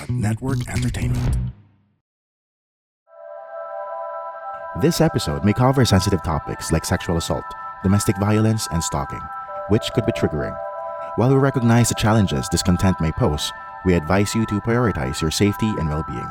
Network Entertainment. This episode may cover sensitive topics like sexual assault, domestic violence, and stalking, which could be triggering. While we recognize the challenges this content may pose, we advise you to prioritize your safety and well-being.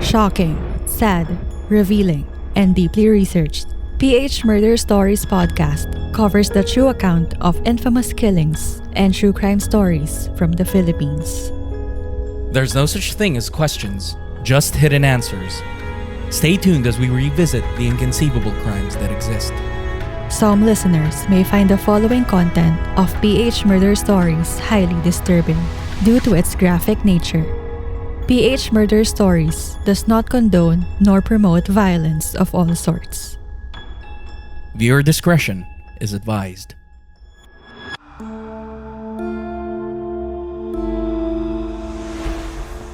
Shocking, sad, revealing, and deeply researched. PH Murder Stories podcast covers the true account of infamous killings and true crime stories from the Philippines. There's no such thing as questions, just hidden answers. Stay tuned as we revisit the inconceivable crimes that exist. Some listeners may find the following content of PH Murder Stories highly disturbing due to its graphic nature. PH Murder Stories does not condone nor promote violence of all sorts. Viewer discretion is advised.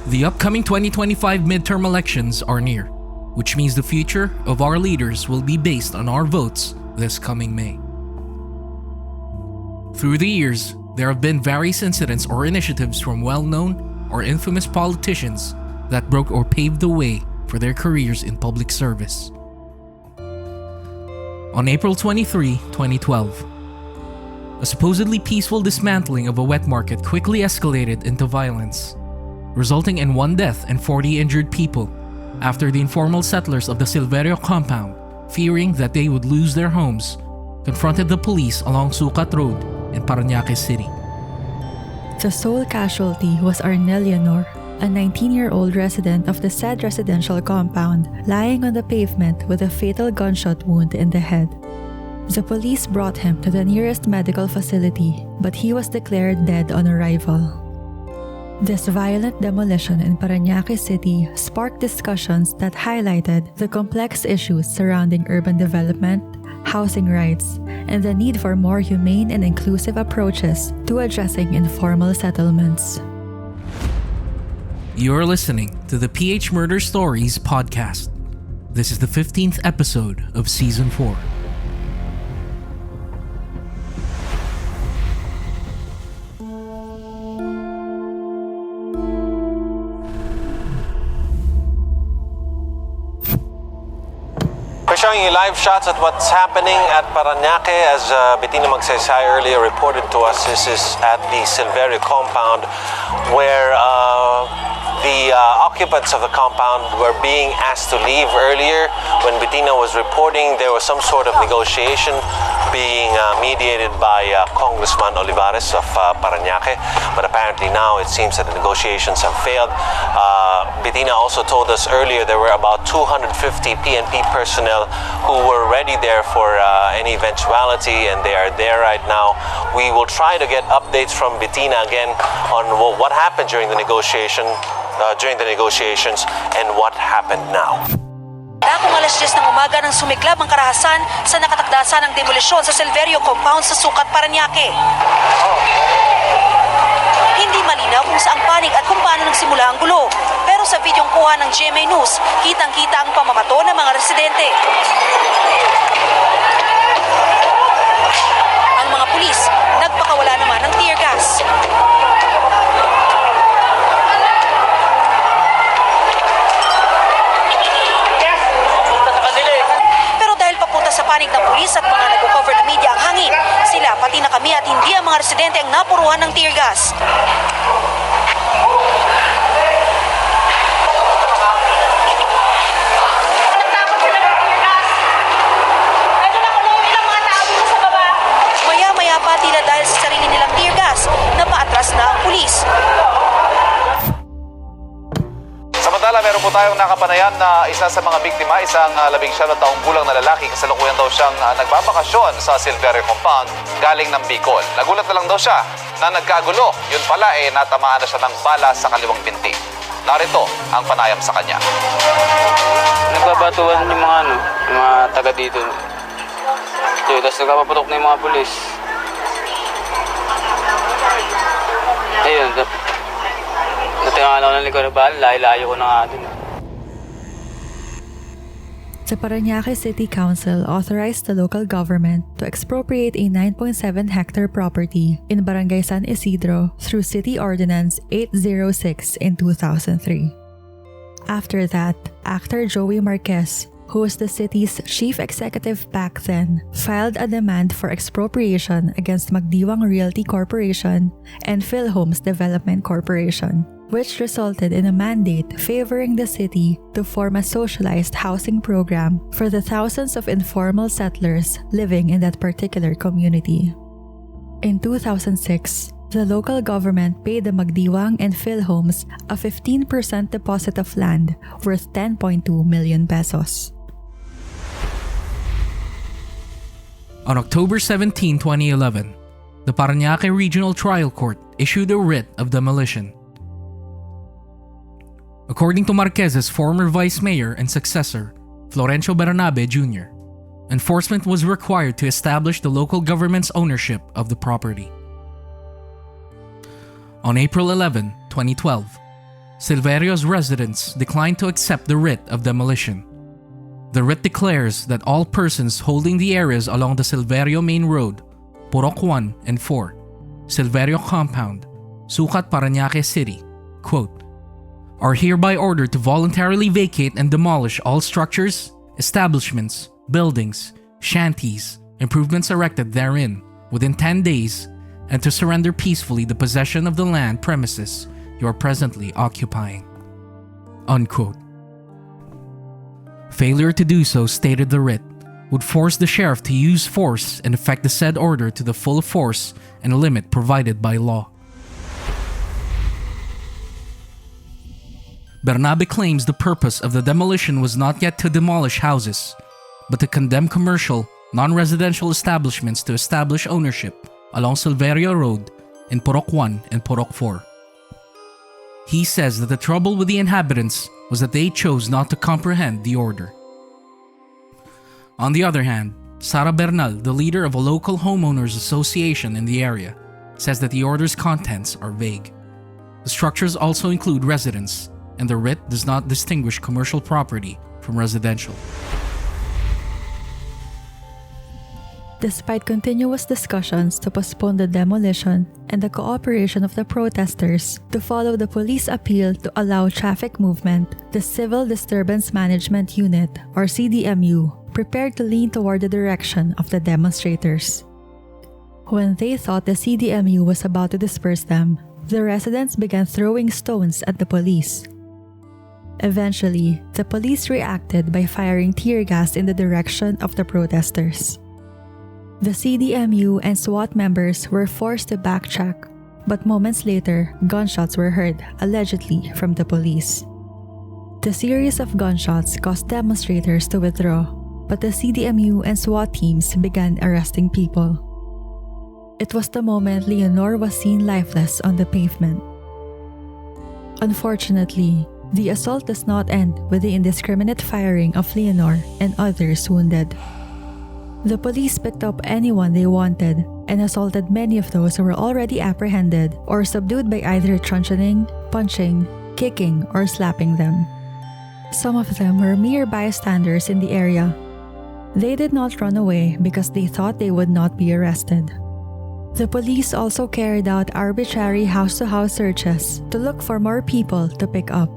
The upcoming 2025 midterm elections are near, which means the future of our leaders will be based on our votes this coming May. Through the years, there have been various incidents or initiatives from well-known or infamous politicians that broke or paved the way for their careers in public service. On April 23, 2012, a supposedly peaceful dismantling of a wet market quickly escalated into violence, resulting in 1 death and 40 injured people after the informal settlers of the Silverio Compound, fearing that they would lose their homes, confronted the police along Sucat Road in Parañaque City. The sole casualty was Arnel Leonor, a 19-year-old resident of the said residential compound, lying on the pavement with a fatal gunshot wound in the head. The police brought him to the nearest medical facility, but he was declared dead on arrival. This violent demolition in Parañaque City sparked discussions that highlighted the complex issues surrounding urban development, housing rights, and the need for more humane and inclusive approaches to addressing informal settlements. You're listening to the PH Murder Stories podcast. This is the 15th episode of Season 4. We're showing you live shots at what's happening at Parañaque. As Bettina Magsaysay earlier reported to us, this is at the Silverio Compound where the occupants of the compound were being asked to leave earlier. When Bettina was reporting, there was some sort of negotiation being mediated by Congressman Olivares of Parañaque, but apparently now it seems that the negotiations have failed. Bettina also told us earlier there were about 250 PNP personnel who were ready there for any eventuality, and they are there right now. We will try to get updates from Bettina again on what happened during the negotiations and what happened now. Kung alas 10 ng umaga nang sumiklab ang karahasan sa nakatakdasan ng demolisyon sa Silverio Compound sa Sucat, Parañaque. Hindi malinaw kung saang panig at kung paano nagsimula ang gulo. Pero sa videong kuha ng GMA News, kitang-kita ang pamamato ng mga residente. Ang mga pulis, nagpakawala naman ng tear gas. Pero dahil papunta sa panig ng pulis at mga nag-cover na media ang hangin, sila, pati na kami at hindi ang mga residente ang napuruhan ng tear gas. Maya-maya pa tila dahil sa sarili nilang tear gas, napaatras na ang pulis. Samantala, meron po tayong nakapanayan na isa sa mga biktima, isang 19 taong gulang na lalaki. Kasalukuyan daw siyang nagbabakasyon sa Silverio Compound galing ng Bicol. Nagulat na lang daw siya na nagkagulo. Yun pala natamaan na siya ng bala sa kaliwang binti. Narito ang panayam sa kanya. Nagbabatuan yung mga taga dito. Tapos nagpapaputok na yung mga pulis. Ayun, natingalan ko ng likod ng bala, layo-layo ko na nga dun. The Parañaque City Council authorized the local government to expropriate a 9.7-hectare property in Barangay San Isidro through City Ordinance 806 in 2003. After that, actor Joey Marquez, who was the city's chief executive back then, filed a demand for expropriation against Magdiwang Realty Corporation and Philhomes Development Corporation, which resulted in a mandate favoring the city to form a socialized housing program for the thousands of informal settlers living in that particular community. In 2006, the local government paid the Magdiwang and Philhomes a 15% deposit of land worth 10.2 million pesos. On October 17, 2011, the Parañaque Regional Trial Court issued a writ of demolition. According to Marquez's former vice mayor and successor, Florencio Bernabe Jr., enforcement was required to establish the local government's ownership of the property. On April 11, 2012, Silverio's residents declined to accept the writ of demolition. The writ declares that all persons holding the areas along the Silverio Main Road, Purok 1 and 4, Silverio Compound, Sucat Parañaque City, quote, are hereby ordered to voluntarily vacate and demolish all structures, establishments, buildings, shanties, improvements erected therein within 10 days, and to surrender peacefully the possession of the land premises you are presently occupying. Unquote. Failure to do so, stated the writ, would force the sheriff to use force and effect the said order to the full force and limit provided by law. Bernabe claims the purpose of the demolition was not yet to demolish houses, but to condemn commercial, non-residential establishments to establish ownership along Silverio Road in Purok 1 and Purok 4. He says that the trouble with the inhabitants was that they chose not to comprehend the order. On the other hand, Sara Bernal, the leader of a local homeowners association in the area, says that the order's contents are vague. The structures also include residence, and the writ does not distinguish commercial property from residential. Despite continuous discussions to postpone the demolition and the cooperation of the protesters to follow the police appeal to allow traffic movement, the Civil Disturbance Management Unit, or CDMU, prepared to lean toward the direction of the demonstrators. When they thought the CDMU was about to disperse them, the residents began throwing stones at the police. Eventually, the police reacted by firing tear gas in the direction of the protesters. The CDMU and SWAT members were forced to backtrack, but moments later, gunshots were heard, allegedly from the police. The series of gunshots caused demonstrators to withdraw, but the CDMU and SWAT teams began arresting people. It was the moment Leonor was seen lifeless on the pavement. Unfortunately, the assault does not end with the indiscriminate firing of Leonor and others wounded. The police picked up anyone they wanted and assaulted many of those who were already apprehended or subdued by either truncheoning, punching, kicking, or slapping them. Some of them were mere bystanders in the area. They did not run away because they thought they would not be arrested. The police also carried out arbitrary house-to-house searches to look for more people to pick up.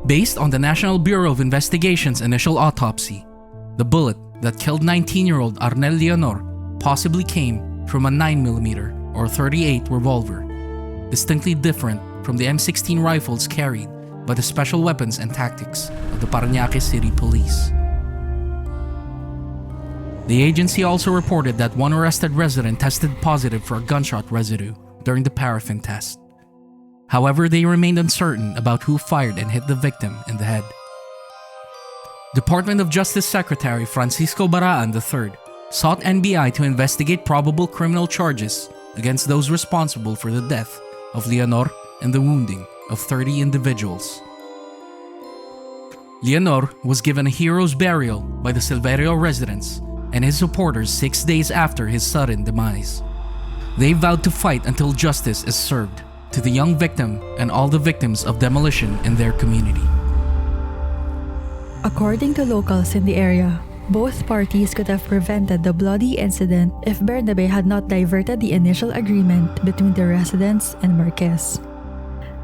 Based on the National Bureau of Investigation's initial autopsy, the bullet that killed 19-year-old Arnel Leonor possibly came from a 9mm or .38 revolver, distinctly different from the M16 rifles carried by the Special Weapons and Tactics of the Parañaque City Police. The agency also reported that one arrested resident tested positive for a gunshot residue during the paraffin test. However, they remained uncertain about who fired and hit the victim in the head. Department of Justice Secretary Francisco Baraan III sought NBI to investigate probable criminal charges against those responsible for the death of Leonor and the wounding of 30 individuals. Leonor was given a hero's burial by the Silverio residents and his supporters 6 days after his sudden demise. They vowed to fight until justice is served to the young victim and all the victims of demolition in their community. According to locals in the area, both parties could have prevented the bloody incident if Bernabe had not diverted the initial agreement between the residents and Marquez.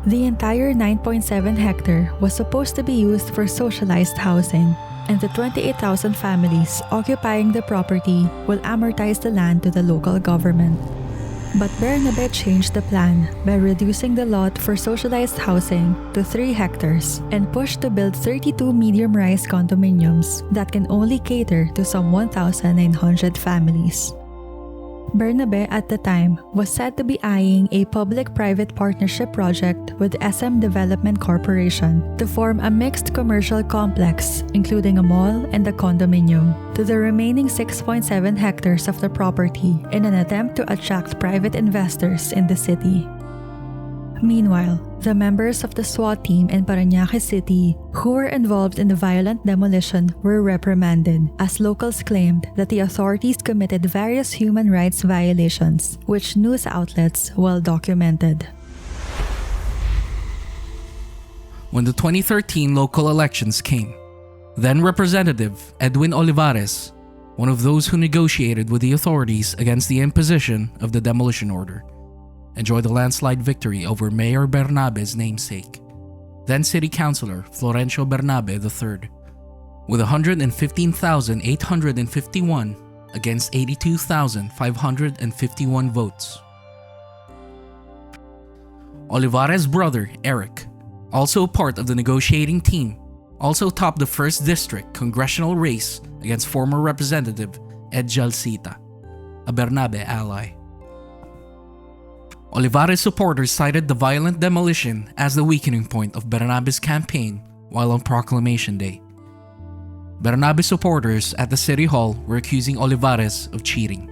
The entire 9.7 hectare was supposed to be used for socialized housing, and the 28,000 families occupying the property will amortize the land to the local government. But Bernabe changed the plan by reducing the lot for socialized housing to 3 hectares and pushed to build 32 medium-rise condominiums that can only cater to some 1,900 families. Bernabe at the time was said to be eyeing a public-private partnership project with SM Development Corporation to form a mixed commercial complex including a mall and a condominium to the remaining 6.7 hectares of the property in an attempt to attract private investors in the city. Meanwhile, the members of the SWAT team in Parañaque City who were involved in the violent demolition were reprimanded as locals claimed that the authorities committed various human rights violations, which news outlets well documented. When the 2013 local elections came, then Representative Edwin Olivares, one of those who negotiated with the authorities against the imposition of the demolition order, enjoyed a landslide victory over Mayor Bernabe's namesake, then City Councilor Florencio Bernabe III, with 115,851 against 82,551 votes. Olivares' brother, Eric, also part of the negotiating team, also topped the 1st District congressional race against former Representative Ed Jalcita, a Bernabe ally. Olivares' supporters cited the violent demolition as the weakening point of Bernabe's campaign while on Proclamation Day. Bernabe supporters at the City Hall were accusing Olivares of cheating.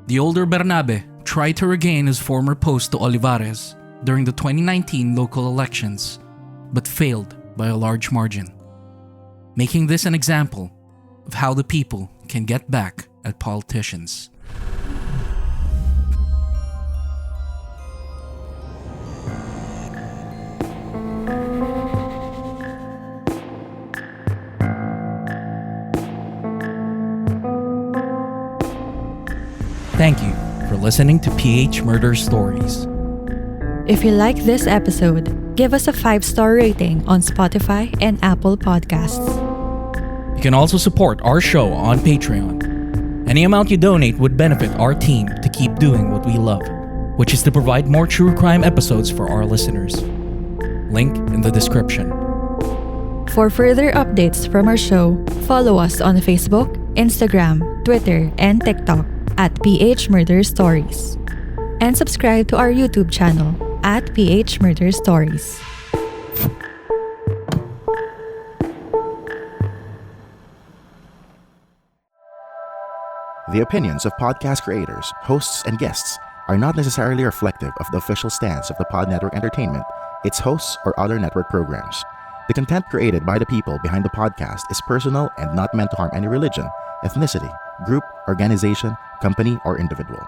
The older Bernabe tried to regain his former post to Olivares during the 2019 local elections, but failed by a large margin, making this an example of how the people can get back at politicians. Thank you for listening to PH Murder Stories. If you like this episode, give us a 5-star rating on Spotify and Apple Podcasts. You can also support our show on Patreon. Any amount you donate would benefit our team to keep doing what we love, which is to provide more true crime episodes for our listeners. Link in the description. For further updates from our show, follow us on Facebook, Instagram, Twitter, and TikTok at PH Murder Stories. And subscribe to our YouTube channel at PH Murder Stories. The opinions of podcast creators, hosts, and guests are not necessarily reflective of the official stance of the Pod Network Entertainment, its hosts, or other network programs. The content created by the people behind the podcast is personal and not meant to harm any religion, ethnicity, group, organization, company, or individual.